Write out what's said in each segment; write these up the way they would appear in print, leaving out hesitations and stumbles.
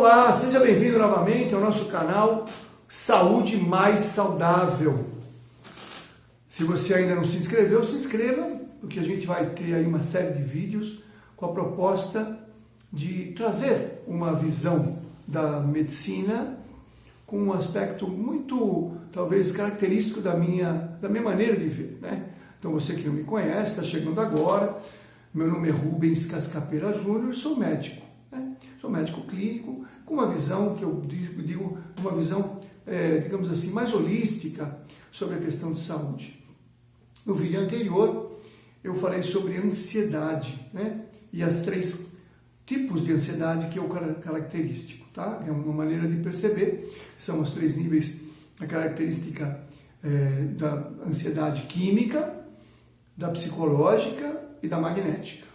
Olá, seja bem-vindo novamente ao nosso canal Saúde Mais Saudável. Se você ainda não se inscreveu, se inscreva, porque a gente vai ter aí uma série de vídeos com a proposta de trazer uma visão da medicina com um aspecto muito, talvez, característico da minha maneira de ver, né? Então, você que não me conhece, está chegando agora, meu nome é Rubens Cascapeira Júnior, sou médico, né? Sou médico clínico, com uma visão que eu digo uma visão, digamos assim, mais holística sobre a questão de saúde. No vídeo anterior, eu falei sobre ansiedade, né? E as três tipos de ansiedade que é o característico, tá? É uma maneira de perceber, são os três níveis da característica da ansiedade química, da psicológica e da magnética.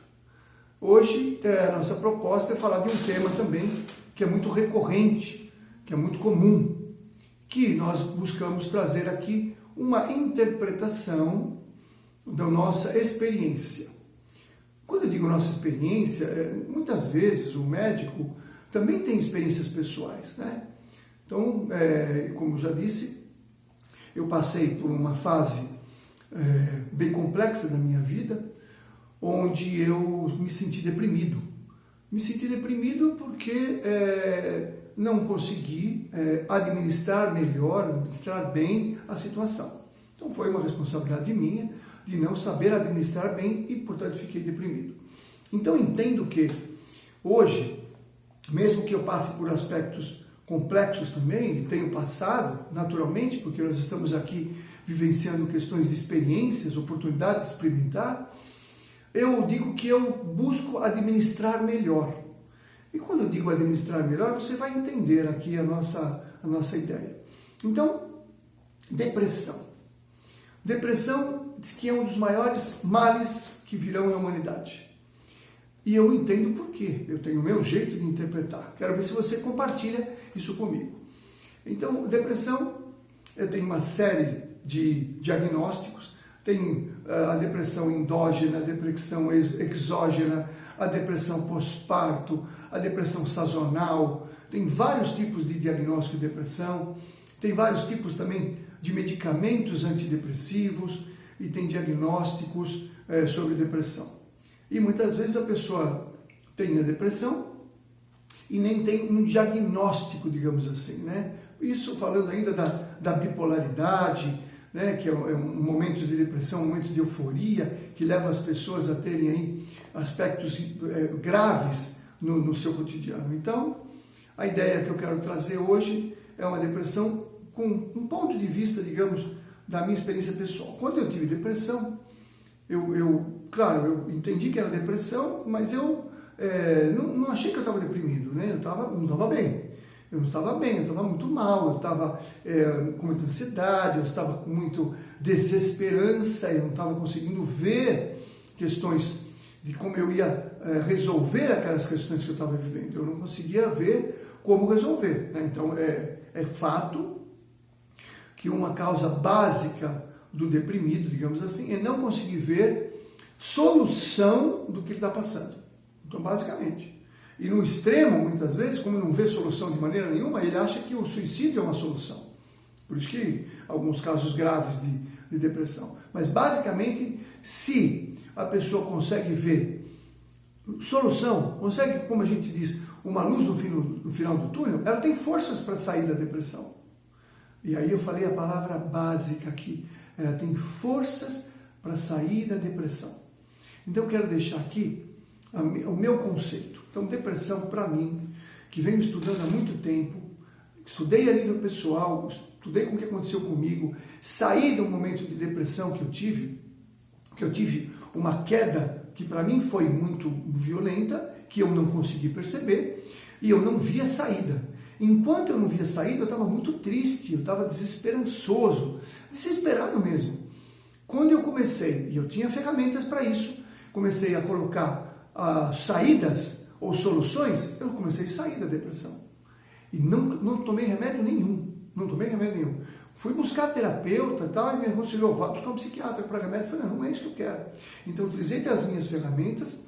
Hoje, a nossa proposta é falar de um tema também que é muito recorrente, que é muito comum, que nós buscamos trazer aqui uma interpretação da nossa experiência. Quando eu digo nossa experiência, muitas vezes o médico também tem experiências pessoais, né? Então, como já disse, eu passei por uma fase bem complexa da minha vida, onde eu me senti deprimido. Me senti deprimido porque não consegui administrar melhor, administrar bem a situação. Então foi uma responsabilidade minha de não saber administrar bem e, portanto, fiquei deprimido. Então entendo que hoje, mesmo que eu passe por aspectos complexos também, e tenho passado naturalmente, porque nós estamos aqui vivenciando questões de experiências, oportunidades de experimentar, eu digo que eu busco administrar melhor. E quando eu digo administrar melhor, você vai entender aqui a nossa ideia. Então, depressão. Depressão diz que é um dos maiores males que virão na humanidade. E eu entendo por quê. Eu tenho o meu jeito de interpretar. Quero ver se você compartilha isso comigo. Então, depressão, eu tenho uma série de diagnósticos. Tem a depressão endógena, a depressão exógena, a depressão pós-parto, a depressão sazonal. Tem vários tipos de diagnóstico de depressão. Tem vários tipos também de medicamentos antidepressivos e tem diagnósticos sobre depressão. E muitas vezes a pessoa tem a depressão e nem tem um diagnóstico, digamos assim, né? Isso falando ainda da bipolaridade, né, que é um momento de depressão, momentos de euforia, que levam as pessoas a terem aí aspectos graves no seu cotidiano. Então, a ideia que eu quero trazer hoje é uma depressão com um ponto de vista, digamos, da minha experiência pessoal. Quando eu tive depressão, claro, eu entendi que era depressão, mas eu não achei que eu estava deprimido, né? Eu não estava bem. Eu não estava bem, eu estava muito mal, eu estava com muita ansiedade, eu estava com muita desesperança, eu não estava conseguindo ver questões de como eu ia resolver aquelas questões que eu estava vivendo. Eu não conseguia ver como resolver, né? Então, é fato que uma causa básica do deprimido, digamos assim, é não conseguir ver solução do que ele está passando. Então, basicamente. E no extremo, muitas vezes, como não vê solução de maneira nenhuma, ele acha que o suicídio é uma solução. Por isso que alguns casos graves de depressão. Mas, basicamente, se a pessoa consegue ver solução, consegue, como a gente diz, uma luz no final do túnel, ela tem forças para sair da depressão. E aí eu falei a palavra básica aqui. Ela tem forças para sair da depressão. Então, eu quero deixar aqui o meu conceito. Então, depressão, para mim, que venho estudando há muito tempo, estudei a nível pessoal, estudei com o que aconteceu comigo, saí do momento de depressão que eu tive uma queda que para mim foi muito violenta, que eu não consegui perceber, e eu não via saída. Enquanto eu não via saída, eu estava muito triste, eu estava desesperançoso, desesperado mesmo. Quando eu comecei, e eu tinha ferramentas para isso, comecei a colocar saídas ou soluções, eu comecei a sair da depressão. E não tomei remédio nenhum. Não tomei remédio nenhum. Fui buscar terapeuta e tal, e me aconselhou, vá buscar um psiquiatra para remédio. Eu falei, não é isso que eu quero. Então, eu utilizei as minhas ferramentas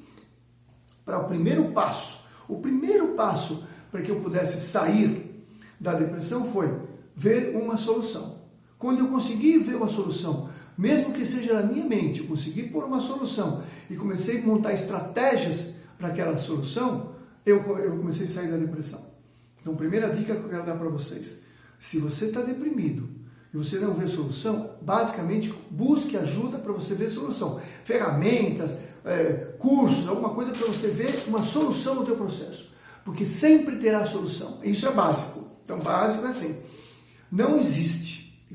para o primeiro passo para que eu pudesse sair da depressão foi ver uma solução. Quando eu consegui ver uma solução, mesmo que seja na minha mente, eu consegui pôr uma solução e comecei a montar estratégias para aquela solução, eu comecei a sair da depressão. Então, primeira dica que eu quero dar para vocês: se você está deprimido e você não vê solução, basicamente busque ajuda para você ver solução. Ferramentas, cursos, alguma coisa para você ver uma solução no teu processo. Porque sempre terá solução. Isso é básico. Então, básico é assim: não existe,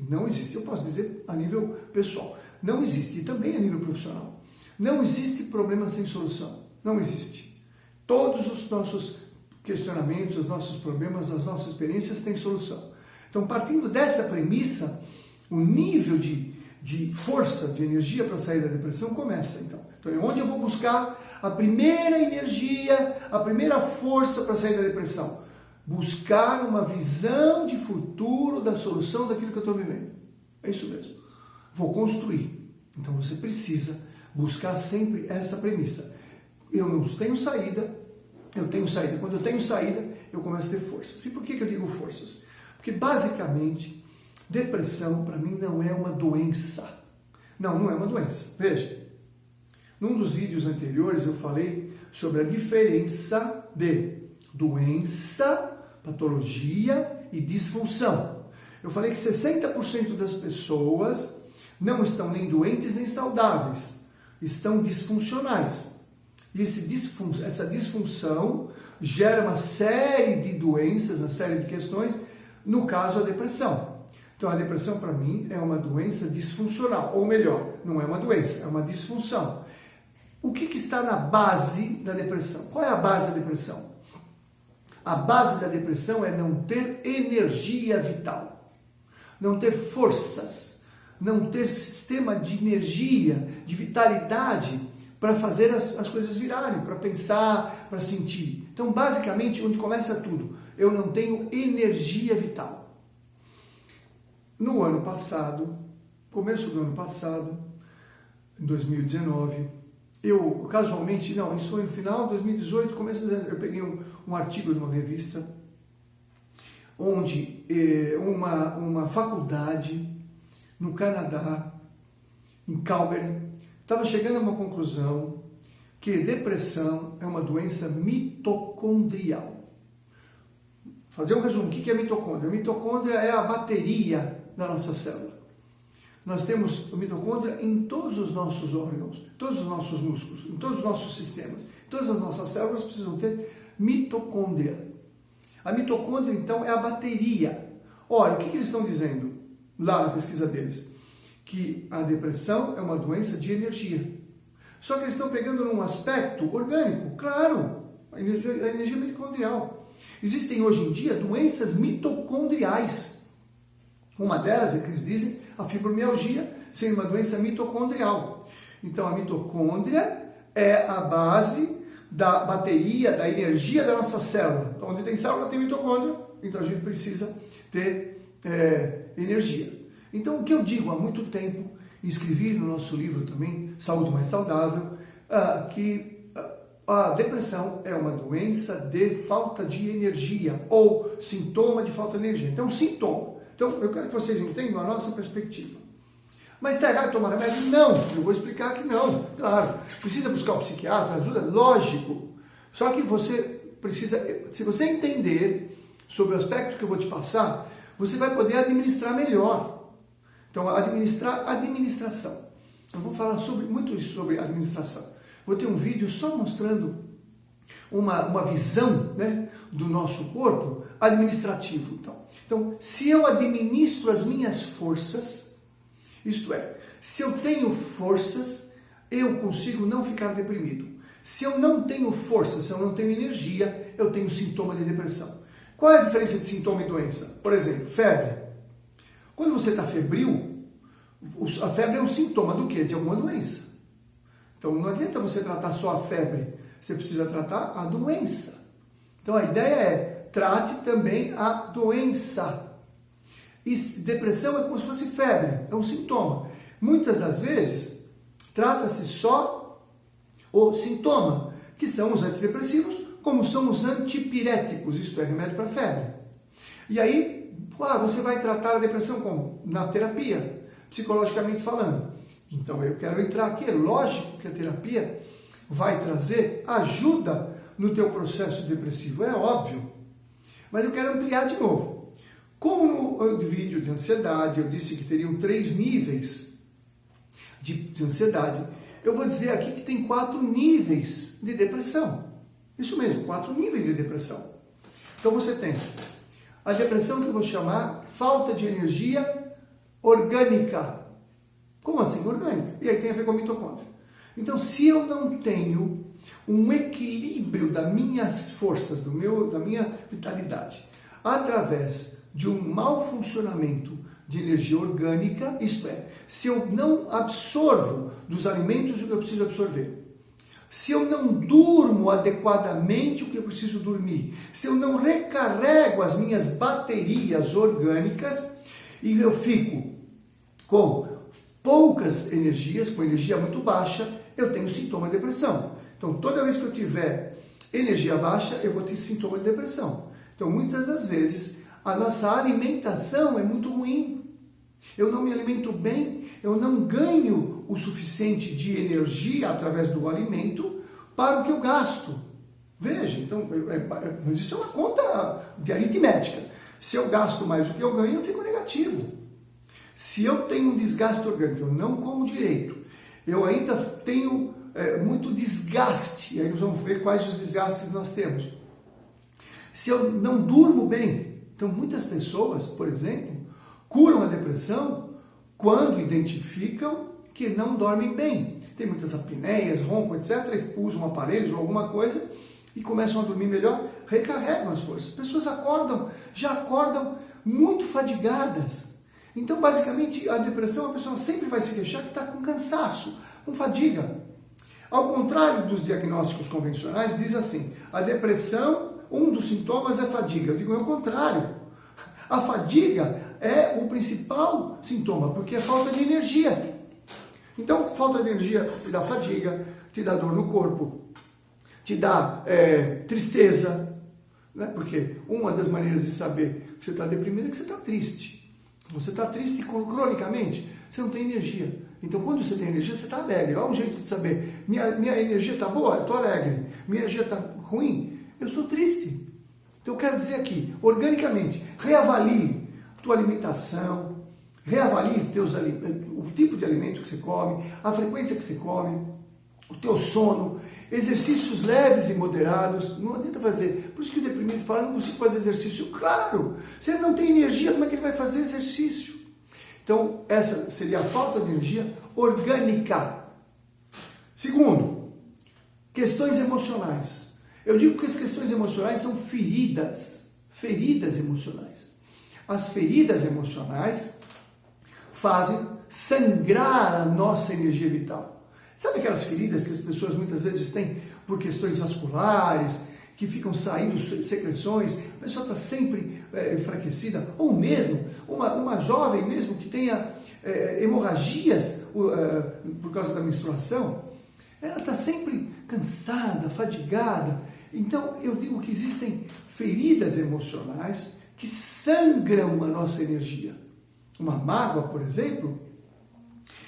eu posso dizer a nível pessoal, não existe, e também a nível profissional, não existe problema sem solução. Não existe. Todos os nossos questionamentos, os nossos problemas, as nossas experiências têm solução. Então, partindo dessa premissa, o nível de força, de energia para sair da depressão começa. Então, é onde eu vou buscar a primeira energia, a primeira força para sair da depressão? Buscar uma visão de futuro da solução daquilo que eu estou vivendo. É isso mesmo. Vou construir. Então, você precisa buscar sempre essa premissa. Eu não tenho saída, eu tenho saída. Quando eu tenho saída, eu começo a ter forças. E por que eu digo forças? Porque, basicamente, depressão, para mim, não é uma doença. Não é uma doença. Veja, num dos vídeos anteriores eu falei sobre a diferença de doença, patologia e disfunção. Eu falei que 60% das pessoas não estão nem doentes nem saudáveis, estão disfuncionais. E essa disfunção gera uma série de doenças, uma série de questões, no caso a depressão. Então a depressão para mim é uma doença disfuncional, ou melhor, não é uma doença, é uma disfunção. O que está na base da depressão? Qual é a base da depressão? A base da depressão é não ter energia vital, não ter forças, não ter sistema de energia, de vitalidade para fazer as coisas virarem, para pensar, para sentir. Então, basicamente, onde começa tudo, eu não tenho energia vital. No ano passado, começo do ano passado, em 2019, eu casualmente, isso foi no final de 2018, começo de, eu peguei um artigo de uma revista, onde uma faculdade no Canadá, em Calgary, estava chegando a uma conclusão que depressão é uma doença mitocondrial. Fazer um resumo, o que é mitocôndria? A mitocôndria é a bateria da nossa célula. Nós temos a mitocôndria em todos os nossos órgãos, todos os nossos músculos, em todos os nossos sistemas. Todas as nossas células precisam ter mitocôndria. A mitocôndria, então, é a bateria. Olha, o que eles estão dizendo lá na pesquisa deles? Que a depressão é uma doença de energia. Só que eles estão pegando num aspecto orgânico, claro, a energia mitocondrial. Existem hoje em dia doenças mitocondriais. Uma delas é que eles dizem a fibromialgia ser uma doença mitocondrial. Então a mitocôndria é a base da bateria, da energia da nossa célula. Então, onde tem célula tem mitocôndria, então a gente precisa ter energia. Então, o que eu digo há muito tempo, escrevi no nosso livro também, Saúde Mais Saudável, que a depressão é uma doença de falta de energia, ou sintoma de falta de energia. Então, sintoma. Então, eu quero que vocês entendam a nossa perspectiva. Mas está errado tomar remédio? Não, eu vou explicar que não. Claro, precisa buscar um psiquiatra, ajuda? Lógico. Só que você precisa, se você entender sobre o aspecto que eu vou te passar, você vai poder administrar melhor. Então, administração. Eu vou falar muito sobre administração. Vou ter um vídeo só mostrando uma visão, né, do nosso corpo administrativo. Então, se eu administro as minhas forças, isto é, se eu tenho forças, eu consigo não ficar deprimido. Se eu não tenho força, se eu não tenho energia, eu tenho sintoma de depressão. Qual é a diferença de sintoma e doença? Por exemplo, febre. Quando você está febril, a febre é um sintoma do quê? De alguma doença. Então não adianta você tratar só a febre, você precisa tratar a doença. Então a ideia é, trate também a doença. E depressão é como se fosse febre, é um sintoma. Muitas das vezes, trata-se só o sintoma, que são os antidepressivos, como são os antipiréticos, isto é, remédio para febre. E aí, claro, você vai tratar a depressão como? Na terapia, psicologicamente falando. Então eu quero entrar aqui, é lógico que a terapia vai trazer ajuda no teu processo depressivo, é óbvio. Mas eu quero ampliar de novo. Como no vídeo de ansiedade eu disse que teriam 3 níveis de ansiedade, eu vou dizer aqui que tem 4 níveis de depressão. Isso mesmo, 4 níveis de depressão. Então você tem a depressão que eu vou chamar falta de energia orgânica. Como assim orgânica? E aí tem a ver com a mitocôndria. Então, se eu não tenho um equilíbrio das minhas forças, da minha vitalidade, através de um mau funcionamento de energia orgânica, isto é, se eu não absorvo dos alimentos o que eu preciso absorver, se eu não durmo adequadamente o que eu preciso dormir, se eu não recarrego as minhas baterias orgânicas e eu fico com poucas energias, com energia muito baixa, eu tenho sintoma de depressão. Então, toda vez que eu tiver energia baixa, eu vou ter sintoma de depressão. Então, muitas das vezes, a nossa alimentação é muito ruim. Eu não me alimento bem, eu não ganho o suficiente de energia através do alimento para o que eu gasto. Veja, então, mas isso é uma conta de aritmética. Se eu gasto mais do que eu ganho, eu fico negativo. Se eu tenho um desgaste orgânico, eu não como direito, eu ainda tenho muito desgaste, e aí nós vamos ver quais os desgastes nós temos. Se eu não durmo bem, então muitas pessoas, por exemplo, curam a depressão quando identificam que não dormem bem. Tem muitas apneias, ronco, etc., e usam aparelhos ou alguma coisa e começam a dormir melhor, recarregam as forças. As pessoas já acordam muito fadigadas. Então, basicamente, a depressão, a pessoa sempre vai se queixar que está com cansaço, com fadiga. Ao contrário dos diagnósticos convencionais, diz assim, a depressão, um dos sintomas é fadiga. Eu digo, é o contrário. A fadiga é o principal sintoma, porque é falta de energia. Então, falta de energia te dá fadiga, te dá dor no corpo, te dá tristeza, né? Porque uma das maneiras de saber que você está deprimido é que você está triste. Você está triste cronicamente, você não tem energia. Então, quando você tem energia, você está alegre. Olha um jeito de saber, minha energia está boa, eu estou alegre. Minha energia está ruim, eu estou triste. Então, eu quero dizer aqui, organicamente, reavalie tua alimentação, reavalie o tipo de alimento que você come, a frequência que você come, o teu sono, exercícios leves e moderados. Não adianta fazer. Por isso que o deprimido fala, não consigo fazer exercício. Claro, se ele não tem energia, como é que ele vai fazer exercício? Então, essa seria a falta de energia orgânica. Segundo, questões emocionais. Eu digo que as questões emocionais são feridas emocionais. As feridas emocionais fazem sangrar a nossa energia vital. Sabe aquelas feridas que as pessoas muitas vezes têm por questões vasculares, que ficam saindo secreções, a pessoa está sempre enfraquecida, ou mesmo uma jovem mesmo que tenha hemorragias por causa da menstruação, ela está sempre cansada, fadigada. Então eu digo que existem feridas emocionais que sangram a nossa energia. Uma mágoa, por exemplo,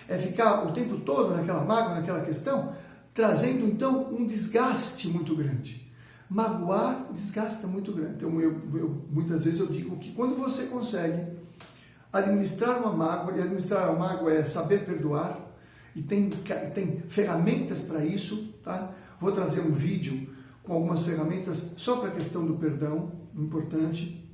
é ficar o tempo todo naquela mágoa, naquela questão, trazendo então um desgaste muito grande. Magoar desgasta muito grande. Então muitas vezes eu digo que quando você consegue administrar uma mágoa, e administrar uma mágoa é saber perdoar, e tem ferramentas para isso, tá? Vou trazer um vídeo com algumas ferramentas só para a questão do perdão, importante.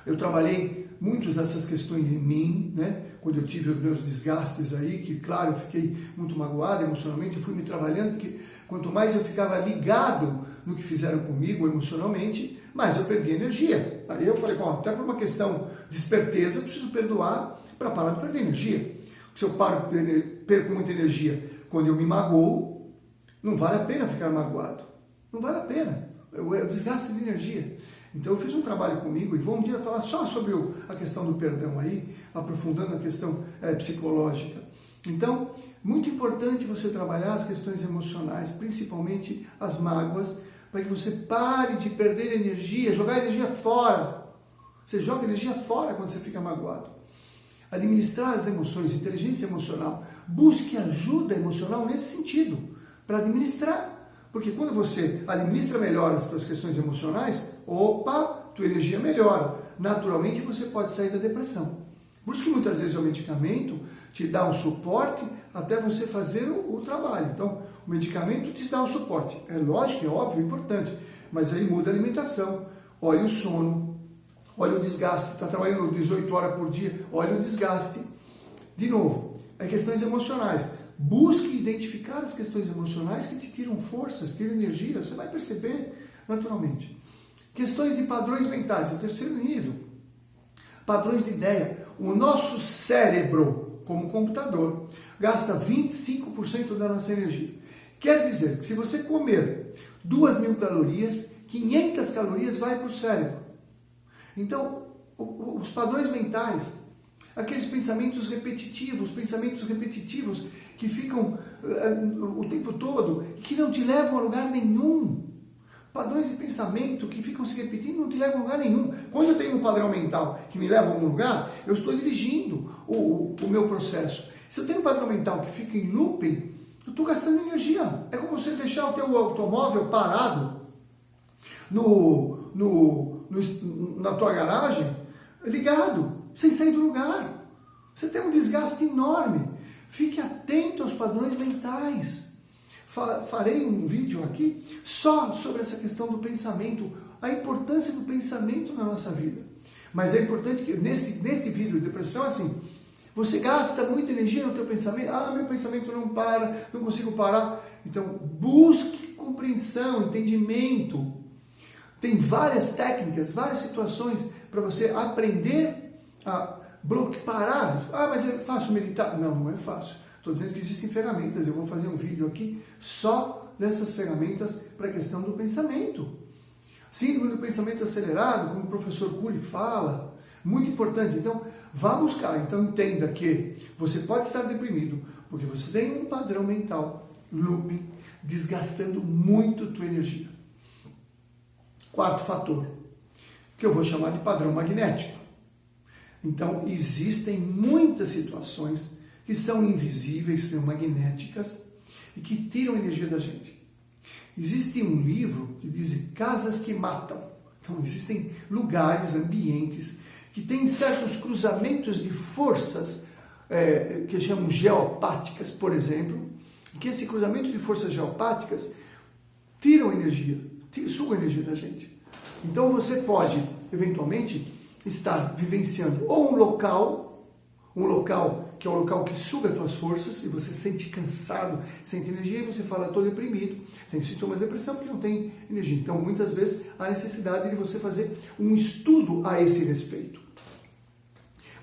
Eu trabalhei muitas dessas questões em mim, né? Quando eu tive os meus desgastes aí, que claro, eu fiquei muito magoado emocionalmente, eu fui me trabalhando, porque quanto mais eu ficava ligado no que fizeram comigo emocionalmente, mais eu perdi energia. Aí eu falei, bom, até por uma questão de esperteza, eu preciso perdoar para parar de perder energia. Se eu perco muita energia quando eu me magoo, não vale a pena ficar magoado. Não vale a pena. É o desgaste de energia. Então eu fiz um trabalho comigo e vamos um dia falar só sobre a questão do perdão aí, aprofundando a questão psicológica. Então, muito importante você trabalhar as questões emocionais, principalmente as mágoas, para que você pare de perder energia, jogar energia fora. Você joga energia fora quando você fica magoado. Administrar as emoções, inteligência emocional. Busque ajuda emocional nesse sentido, para administrar. Porque quando você administra melhor as suas questões emocionais, opa, tua energia melhora. Naturalmente você pode sair da depressão. Por isso que muitas vezes o medicamento te dá um suporte até você fazer o trabalho. Então, o medicamento te dá um suporte. É lógico, é óbvio, é importante. Mas aí muda a alimentação, olha o sono, olha o desgaste. Está trabalhando 18 horas por dia, olha o desgaste. De novo, é questões emocionais. Busque identificar as questões emocionais que te tiram forças, tiram energia. Você vai perceber naturalmente. Questões de padrões mentais, é o terceiro nível. Padrões de ideia. O nosso cérebro, como computador, gasta 25% da nossa energia. Quer dizer que se você comer 2.000 calorias, 500 calorias vai para o cérebro. Então, os padrões mentais, aqueles pensamentos repetitivos que ficam o tempo todo e que não te levam a lugar nenhum. Padrões de pensamento que ficam se repetindo não te levam a lugar nenhum. Quando eu tenho um padrão mental que me leva a algum lugar, eu estou dirigindo o meu processo. Se eu tenho um padrão mental que fica em looping, eu estou gastando energia. É como você deixar o teu automóvel parado na tua garagem, ligado, sem sair do lugar. Você tem um desgaste enorme. Fique atento aos padrões mentais. Farei um vídeo aqui só sobre essa questão do pensamento, a importância do pensamento na nossa vida. Mas é importante que nesse vídeo de depressão, assim, você gasta muita energia no teu pensamento, meu pensamento não para, não consigo parar. Então, busque compreensão, entendimento. Tem várias técnicas, várias situações para você aprender a parar. Mas é fácil meditar? Não, não é fácil. Estou dizendo que existem ferramentas, eu vou fazer um vídeo aqui só dessas ferramentas para a questão do pensamento. Síndrome do pensamento acelerado, como o professor Cury fala, muito importante. Então, vá buscar. Então, entenda que você pode estar deprimido porque você tem um padrão mental, looping, desgastando muito a tua energia. Quarto fator, que eu vou chamar de padrão magnético. Então, existem muitas situações que são invisíveis, são magnéticas e que tiram energia da gente. Existe um livro que diz casas que matam. Então, existem lugares, ambientes que têm certos cruzamentos de forças que chamam geopáticas, por exemplo, que esse cruzamento de forças geopáticas tiram energia, sugam energia da gente. Então, você pode, eventualmente, estar vivenciando ou um local que é o local que suga as tuas forças e você se sente cansado, sente energia e você fala, estou deprimido, tem sintomas de depressão porque não tem energia. Então, muitas vezes, há necessidade de você fazer um estudo a esse respeito.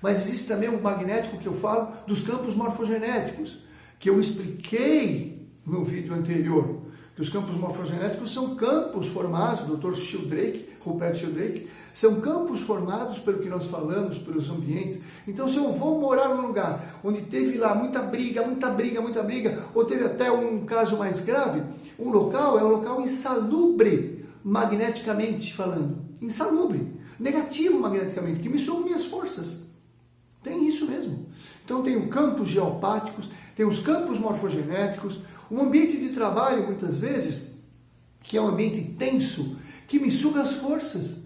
Mas existe também um magnético que eu falo dos campos morfogenéticos, que eu expliquei no vídeo anterior. Que os campos morfogenéticos são campos formados, Dr. Rupert Sheldrake, são campos formados pelo que nós falamos, pelos ambientes. Então, se eu vou morar num lugar onde teve lá muita briga, ou teve até um caso mais grave, um local é um local insalubre, magneticamente falando. Insalubre, negativo magneticamente, que me sugam minhas forças. Tem isso mesmo. Então, tem os campos geopáticos, tem os campos morfogenéticos, um ambiente de trabalho, muitas vezes, que é um ambiente tenso, que me suga as forças.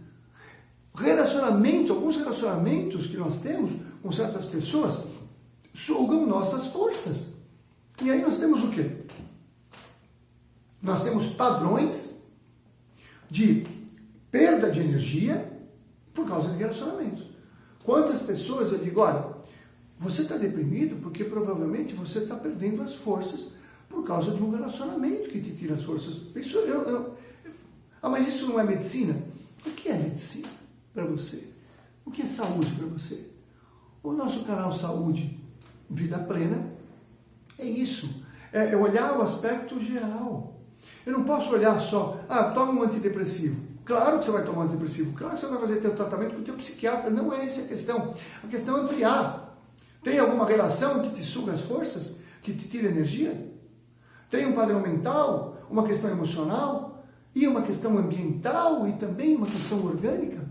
Alguns relacionamentos que nós temos com certas pessoas, sugam nossas forças. E aí nós temos o quê? Nós temos padrões de perda de energia por causa de relacionamentos. Quantas pessoas eu digo, olha, você está deprimido porque provavelmente você está perdendo as forças por causa de um relacionamento que te tira as forças. Mas isso não é medicina? O que é medicina para você? O que é saúde para você? O nosso canal Saúde Vida Plena é isso. É olhar o aspecto geral. Eu não posso olhar só, toma um antidepressivo. Claro que você vai tomar um antidepressivo. Claro que você vai fazer teu tratamento com o teu psiquiatra. Não é essa a questão. A questão é ampliar. Tem alguma relação que te suga as forças? Que te tira energia? Tem um padrão mental, uma questão emocional, e uma questão ambiental e também uma questão orgânica.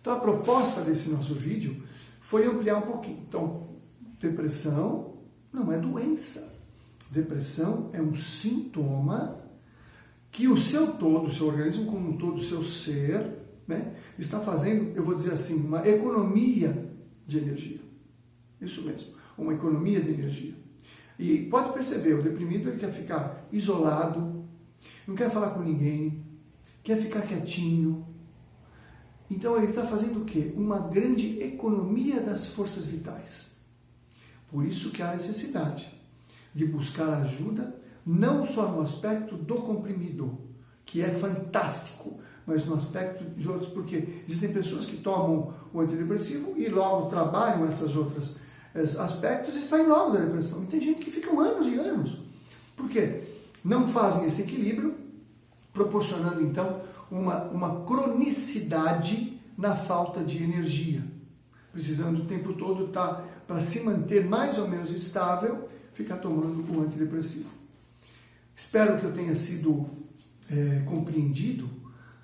Então a proposta desse nosso vídeo foi ampliar um pouquinho. Então, depressão não é doença. Depressão é um sintoma que o seu todo, o seu organismo como um todo, o seu ser, né, está fazendo, eu vou dizer assim, uma economia de energia. Isso mesmo, uma economia de energia. E pode perceber, o deprimido ele quer ficar isolado, não quer falar com ninguém, quer ficar quietinho. Então ele está fazendo o quê? Uma grande economia das forças vitais. Por isso que há necessidade de buscar ajuda, não só no aspecto do comprimido, que é fantástico, mas no aspecto de outros, porque existem pessoas que tomam o antidepressivo e logo trabalham esses outros aspectos e saem logo da depressão. E tem gente que fica anos e anos. Por quê? Não fazem esse equilíbrio, proporcionando então uma cronicidade na falta de energia, precisando o tempo todo estar, para se manter mais ou menos estável, ficar tomando o antidepressivo. Espero que eu tenha sido compreendido,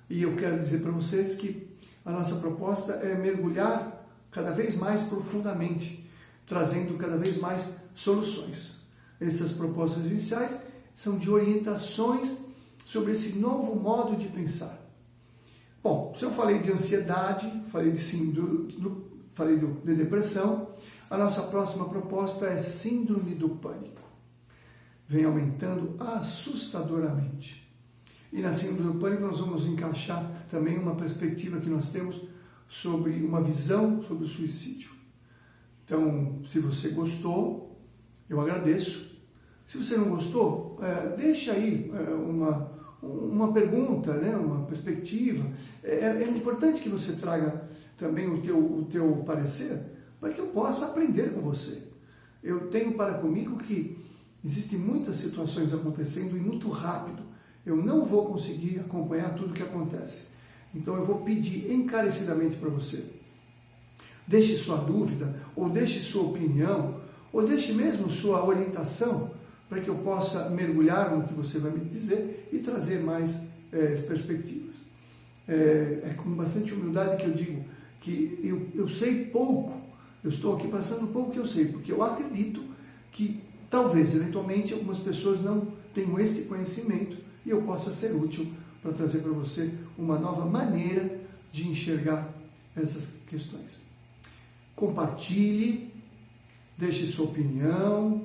e eu quero dizer para vocês que a nossa proposta é mergulhar cada vez mais profundamente, trazendo cada vez mais soluções. Essas propostas iniciais são de orientações sobre esse novo modo de pensar. Bom, se eu falei de ansiedade, falei de síndrome, falei de depressão, a nossa próxima proposta é síndrome do pânico. Vem aumentando assustadoramente. E na síndrome do pânico nós vamos encaixar também uma perspectiva que nós temos sobre uma visão sobre o suicídio. Então, se você gostou, eu agradeço. Se você não gostou, deixa aí uma pergunta, né, uma perspectiva. É importante que você traga também o teu parecer, para que eu possa aprender com você. Eu tenho para comigo que existem muitas situações acontecendo e muito rápido. Eu não vou conseguir acompanhar tudo o que acontece. Então eu vou pedir encarecidamente para você. Deixe sua dúvida, ou deixe sua opinião, ou deixe mesmo sua orientação, para que eu possa mergulhar no que você vai me dizer e trazer mais perspectivas. É com bastante humildade que eu digo que eu sei pouco, eu estou aqui passando pouco que eu sei, porque eu acredito que talvez, eventualmente, algumas pessoas não tenham esse conhecimento e eu possa ser útil para trazer para você uma nova maneira de enxergar essas questões. Compartilhe, deixe sua opinião,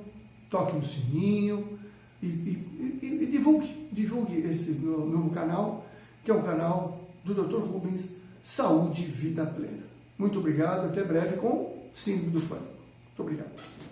toque no sininho e divulgue esse novo canal, que é o canal do Dr. Rubens, Saúde e Vida Plena. Muito obrigado, até breve com Síndrome do Pânico. Muito obrigado.